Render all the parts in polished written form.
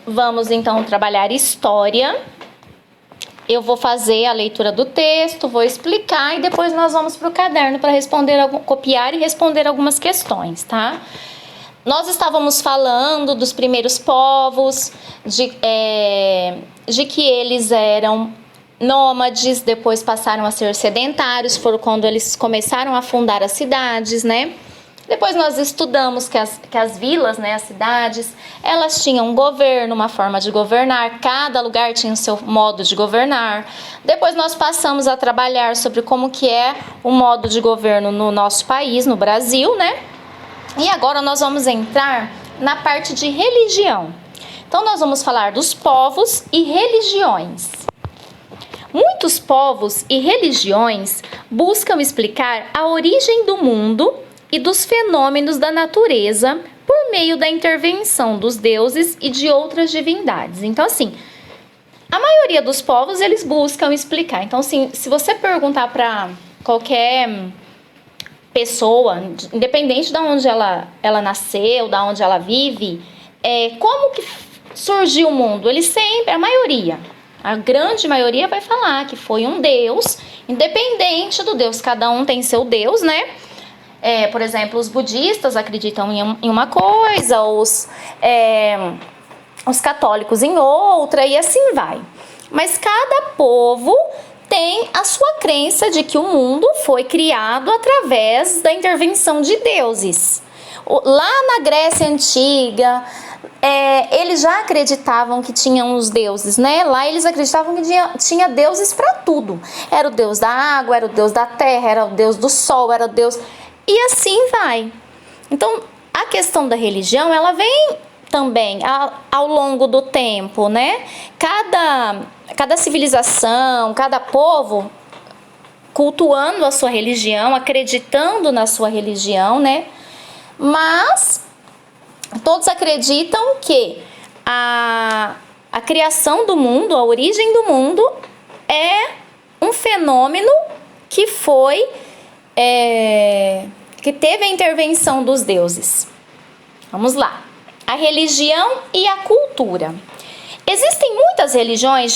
vamos então trabalhar história. Eu vou fazer a leitura do texto, vou explicar e depois nós vamos para o caderno para copiar e responder algumas questões, tá? Nós estávamos falando dos primeiros povos, de que eles eram nômades, depois passaram a ser sedentários, foram quando eles começaram a fundar as cidades, né? Depois nós estudamos que as vilas, né, as cidades, elas tinham um governo, uma forma de governar, cada lugar tinha o seu modo de governar. Depois nós passamos a trabalhar sobre como que é o modo de governo no nosso país, no Brasil, né? E agora nós vamos entrar na parte de religião. Então nós vamos falar dos povos e religiões. Muitos povos e religiões buscam explicar a origem do mundo e dos fenômenos da natureza por meio da intervenção dos deuses e de outras divindades. Então, assim, a maioria dos povos, eles buscam explicar. Então, assim, se você perguntar para qualquer pessoa, independente de onde ela nasceu, de onde ela vive, como que surgiu o mundo? Eles sempre, a grande maioria vai falar que foi um deus, independente do deus, cada um tem seu deus, né? Por exemplo, os budistas acreditam em uma coisa, os católicos em outra e assim vai. Mas cada povo tem a sua crença de que o mundo foi criado através da intervenção de deuses. Lá na Grécia Antiga, eles já acreditavam que tinham os deuses, né? Lá eles acreditavam que tinha deuses para tudo. Era o deus da água, era o deus da terra, era o deus do sol, era o deus... E assim vai. Então, a questão da religião, ela vem também ao longo do tempo, né? Cada civilização, cada povo cultuando a sua religião, acreditando na sua religião, né? Mas todos acreditam que a criação do mundo, a origem do mundo é um fenômeno que foi... que teve a intervenção dos deuses. Vamos lá. A religião e a cultura. Existem muitas religiões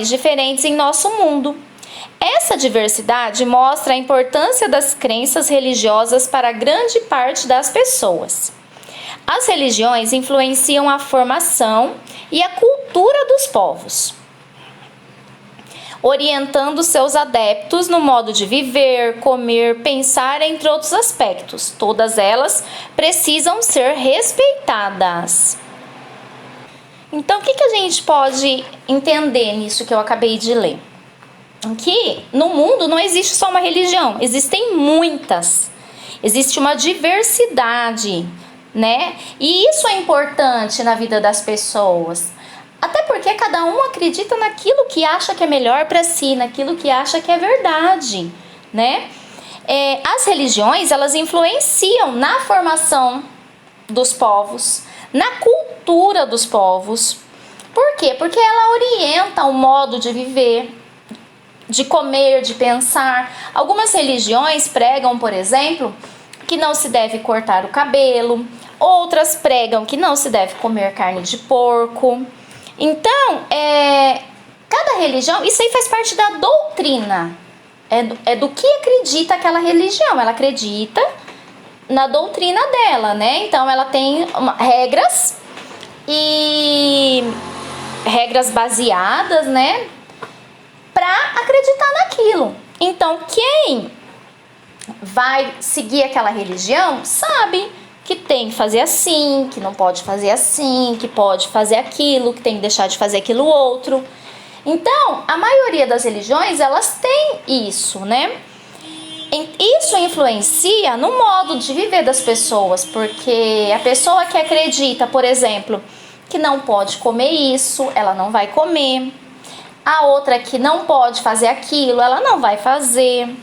diferentes em nosso mundo. Essa diversidade mostra a importância das crenças religiosas para grande parte das pessoas. As religiões influenciam a formação e a cultura dos povos, orientando seus adeptos no modo de viver, comer, pensar, entre outros aspectos. Todas elas precisam ser respeitadas. Então, o que a gente pode entender nisso que eu acabei de ler? Que no mundo não existe só uma religião, existem muitas. Existe uma diversidade, né? E isso é importante na vida das pessoas. Até porque cada um acredita naquilo que acha que é melhor para si, naquilo que acha que é verdade, né? As religiões, elas influenciam na formação dos povos, na cultura dos povos. Por quê? Porque ela orienta o modo de viver, de comer, de pensar. Algumas religiões pregam, por exemplo, que não se deve cortar o cabelo. Outras pregam que não se deve comer carne de porco. Então, cada religião, isso aí faz parte da doutrina, do que acredita aquela religião. Ela acredita na doutrina dela, né? Então, ela tem regras baseadas, né, para acreditar naquilo. Então, quem vai seguir aquela religião sabe que tem que fazer assim, que não pode fazer assim, que pode fazer aquilo, que tem que deixar de fazer aquilo outro. Então, a maioria das religiões, elas têm isso, né? Isso influencia no modo de viver das pessoas, porque a pessoa que acredita, por exemplo, que não pode comer isso, ela não vai comer. A outra que não pode fazer aquilo, ela não vai fazer.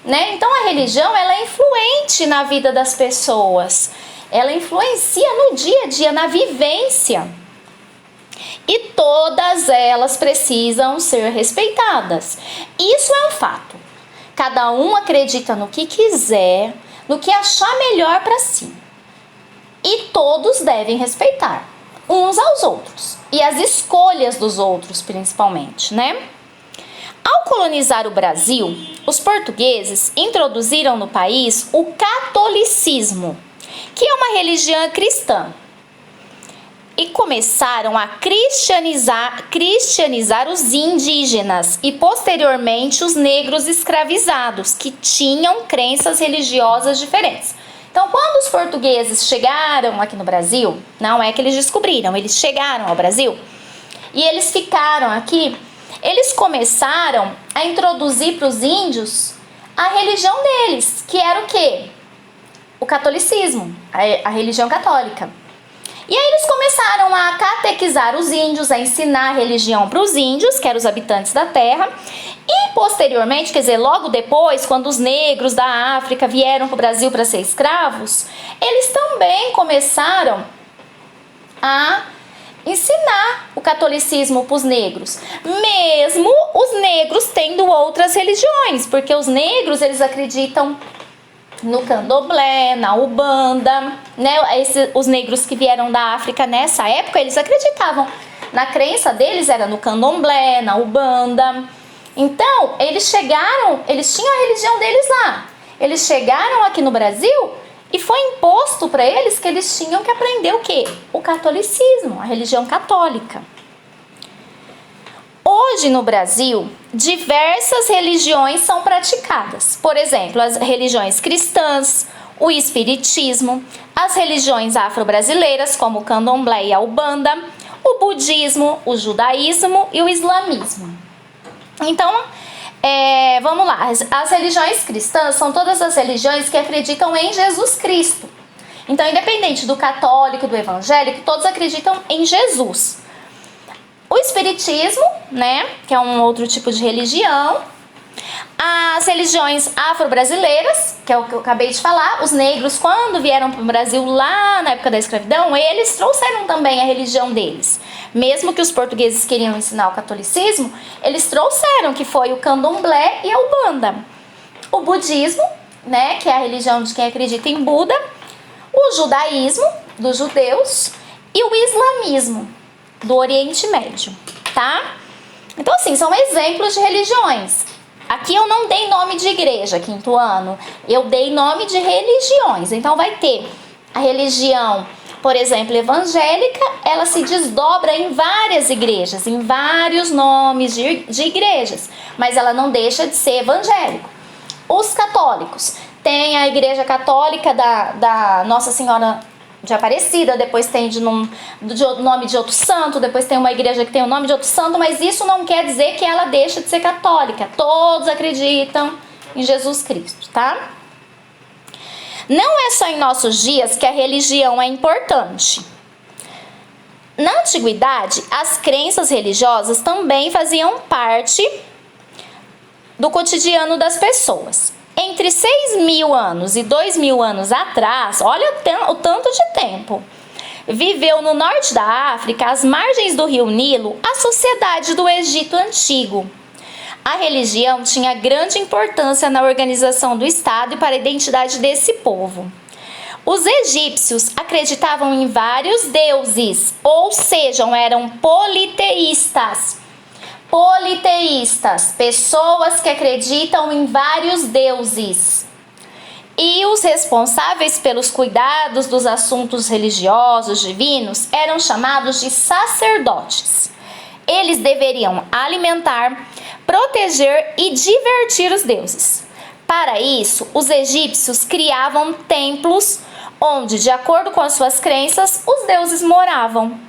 Né? Então a religião, ela é influente na vida das pessoas, ela influencia no dia a dia, na vivência, e todas elas precisam ser respeitadas. Isso é um fato. Cada um acredita no que quiser, no que achar melhor para si, e todos devem respeitar. uns aos outros e as escolhas dos outros, principalmente, né? Ao colonizar o Brasil, os portugueses introduziram no país o catolicismo, que é uma religião cristã, e começaram a cristianizar os indígenas e posteriormente os negros escravizados, que tinham crenças religiosas diferentes. Então, quando os portugueses chegaram aqui no Brasil, não é que eles descobriram, eles chegaram ao Brasil e eles ficaram aqui, eles começaram a introduzir para os índios a religião deles, que era o quê? O catolicismo, a religião católica. E aí eles começaram a catequizar os índios, a ensinar a religião para os índios, que eram os habitantes da terra. E posteriormente, quer dizer, logo depois, quando os negros da África vieram para o Brasil para ser escravos, eles também começaram a ensinar o catolicismo para os negros. Mesmo os negros tendo outras religiões, porque os negros, eles acreditam no candomblé, na Umbanda, né? Os negros que vieram da África nessa época, eles acreditavam, na crença deles era no candomblé, na Umbanda. Então, eles tinham a religião deles lá. Eles chegaram aqui no Brasil e foi imposto para eles que eles tinham que aprender o quê? O catolicismo, a religião católica. Hoje no Brasil, diversas religiões são praticadas. Por exemplo, as religiões cristãs, o espiritismo, as religiões afro-brasileiras, como o candomblé e a Umbanda, o budismo, o judaísmo e o islamismo. Então, vamos lá. As religiões cristãs são todas as religiões que acreditam em Jesus Cristo. Então, independente do católico e do evangélico, todos acreditam em Jesus. O espiritismo, né, que é um outro tipo de religião. As religiões afro-brasileiras, que é o que eu acabei de falar. Os negros, quando vieram para o Brasil lá na época da escravidão, eles trouxeram também a religião deles. Mesmo que os portugueses queriam ensinar o catolicismo, eles trouxeram, que foi o candomblé e a Umbanda. O budismo, né, que é a religião de quem acredita em Buda. O judaísmo, dos judeus. E o islamismo, do Oriente Médio, tá? Então, assim, são exemplos de religiões. Aqui eu não dei nome de igreja, quinto ano. Eu dei nome de religiões. Então, vai ter a religião, por exemplo, evangélica. Ela se desdobra em várias igrejas, em vários nomes de igrejas. Mas ela não deixa de ser evangélico. Os católicos. Tem a igreja católica da Nossa Senhora de Aparecida, depois tem nome de outro santo, depois tem uma igreja que tem o nome de outro santo, mas isso não quer dizer que ela deixa de ser católica. Todos acreditam em Jesus Cristo, tá? Não é só em nossos dias que a religião é importante. Na antiguidade, as crenças religiosas também faziam parte do cotidiano das pessoas. Entre 6.000 anos e 2.000 anos atrás, olha o tanto de tempo, viveu no norte da África, às margens do rio Nilo, a sociedade do Egito Antigo. A religião tinha grande importância na organização do Estado e para a identidade desse povo. Os egípcios acreditavam em vários deuses, ou seja, eram politeístas. Politeístas, pessoas que acreditam em vários deuses. E os responsáveis pelos cuidados dos assuntos religiosos divinos eram chamados de sacerdotes. Eles deveriam alimentar, proteger e divertir os deuses. Para isso, os egípcios criavam templos onde, de acordo com as suas crenças, os deuses moravam.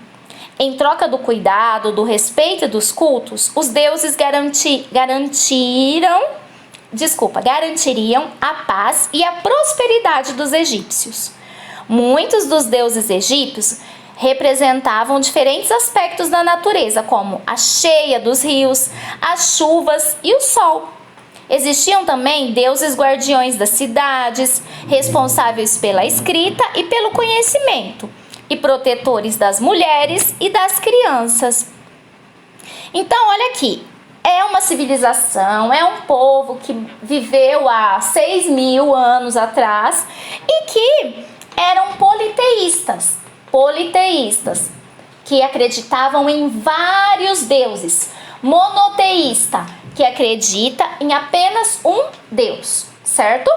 Em troca do cuidado, do respeito e dos cultos, os deuses garantiriam a paz e a prosperidade dos egípcios. Muitos dos deuses egípcios representavam diferentes aspectos da natureza, como a cheia dos rios, as chuvas e o sol. Existiam também deuses guardiões das cidades, responsáveis pela escrita e pelo conhecimento, e protetores das mulheres e das crianças. Então, olha aqui, é uma civilização, é um povo que viveu há 6.000 anos atrás e que eram politeístas. que acreditavam em vários deuses. Monoteísta, que acredita em apenas um Deus, certo?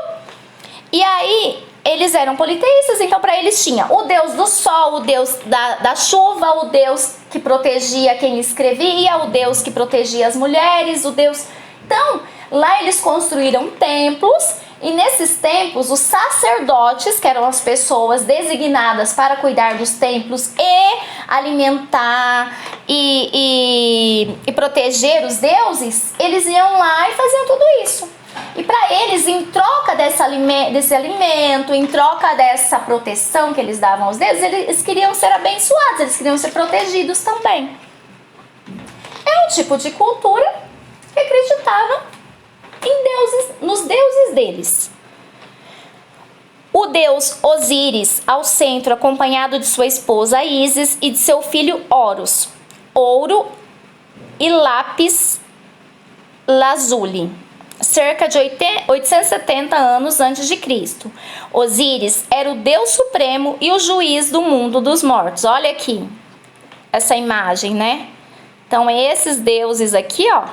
E aí, eles eram politeístas, então para eles tinha o Deus do sol, o Deus da chuva, o Deus que protegia quem escrevia, o Deus que protegia as mulheres, o Deus... Então, lá eles construíram templos, e nesses templos, os sacerdotes, que eram as pessoas designadas para cuidar dos templos e alimentar e proteger os deuses, eles iam lá e faziam tudo isso. E para eles, em troca desse alimento, em troca dessa proteção que eles davam aos deuses, eles queriam ser abençoados, eles queriam ser protegidos também. É um tipo de cultura que acreditava em deuses, nos deuses deles. O deus Osíris ao centro, acompanhado de sua esposa Ísis e de seu filho Horus, ouro e lápis lazuli, cerca de 870 anos antes de Cristo. Osíris era o deus supremo e o juiz do mundo dos mortos. Olha aqui essa imagem, né? Então esses deuses aqui, ó,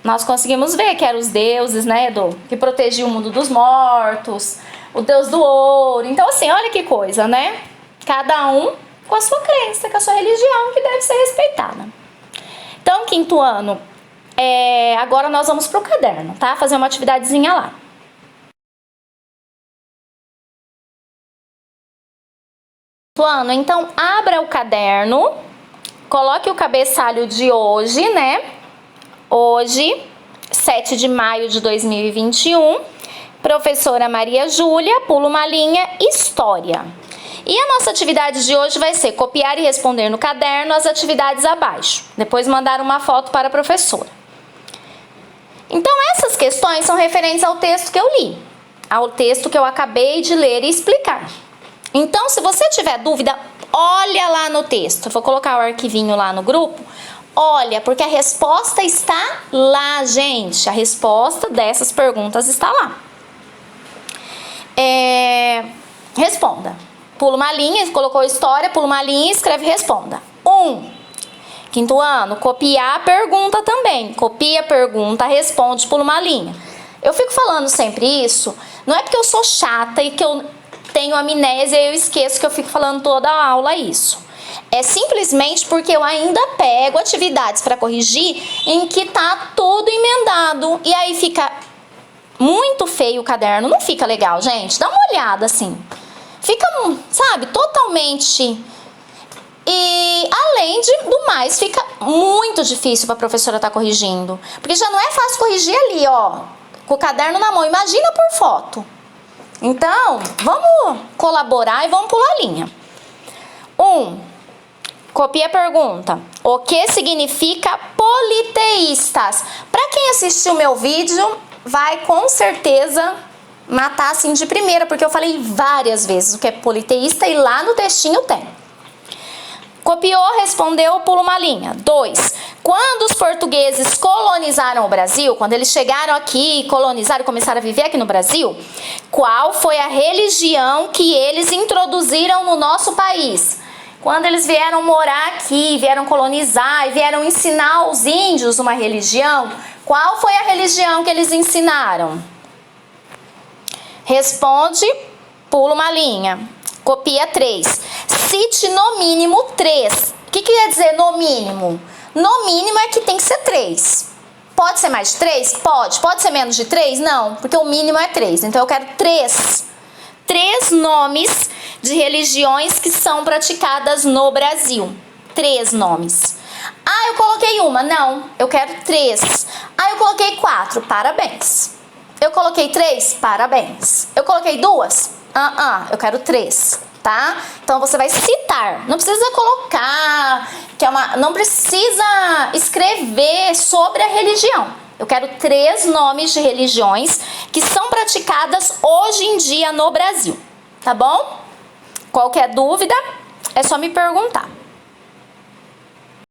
nós conseguimos ver que eram os deuses, né, que protegiam o mundo dos mortos, o deus do ouro. Então, assim, olha que coisa, né? Cada um com a sua crença, com a sua religião, que deve ser respeitada. Então, quinto ano, agora nós vamos pro caderno, tá? Fazer uma atividadezinha lá. Quinto ano, então, abra o caderno, coloque o cabeçalho de hoje, né? Hoje, 7 de maio de 2021, professora Maria Júlia, pula uma linha, História. E a nossa atividade de hoje vai ser copiar e responder no caderno as atividades abaixo. Depois mandar uma foto para a professora. Então, essas questões são referentes ao texto que eu li, ao texto que eu acabei de ler e explicar. Então, se você tiver dúvida, olha lá no texto. Eu vou colocar o arquivinho lá no grupo. Olha, porque a resposta está lá, gente. A resposta dessas perguntas está lá. Responda. Pula uma linha, colocou história, pula uma linha e escreve responda. 1. Quinto ano, copiar a pergunta também. Copia a pergunta, responde, pula uma linha. Eu fico falando sempre isso, não é porque eu sou chata e que eu tenho amnésia e eu esqueço que eu fico falando toda a aula isso. É simplesmente porque eu ainda pego atividades para corrigir em que tá tudo emendado. E aí fica muito feio o caderno, não fica legal, gente. Dá uma olhada assim. Fica, sabe, totalmente... E além do mais, fica muito difícil para a professora estar corrigindo. Porque já não é fácil corrigir ali, ó, com o caderno na mão. Imagina por foto. Então, vamos colaborar e vamos pular a linha. 1. Copia a pergunta. O que significa politeístas? Para quem assistiu meu vídeo, vai com certeza matar assim de primeira, porque eu falei várias vezes o que é politeísta e lá no textinho tem. Copiou, respondeu, pula uma linha. 2. Quando os portugueses colonizaram o Brasil, quando eles chegaram aqui, colonizaram e começaram a viver aqui no Brasil, qual foi a religião que eles introduziram no nosso país? Quando eles vieram morar aqui, vieram colonizar e vieram ensinar aos índios uma religião, qual foi a religião que eles ensinaram? Responde, pula uma linha. Copia 3. Cite no mínimo 3. O que quer dizer no mínimo? No mínimo é que tem que ser 3. Pode ser mais de 3? Pode. Pode ser menos de 3? Não, porque o mínimo é 3. Então eu quero 3. 3 nomes de religiões que são praticadas no Brasil. 3 nomes. Ah, eu coloquei uma. Não, eu quero 3. Ah, eu coloquei 4. Parabéns. Eu coloquei 3. Parabéns. Eu coloquei 2. Eu quero 3. Tá? Então você vai citar. Não precisa colocar, não precisa escrever sobre a religião. Eu quero 3 nomes de religiões que são praticadas hoje em dia no Brasil. Tá bom? Qualquer dúvida, é só me perguntar.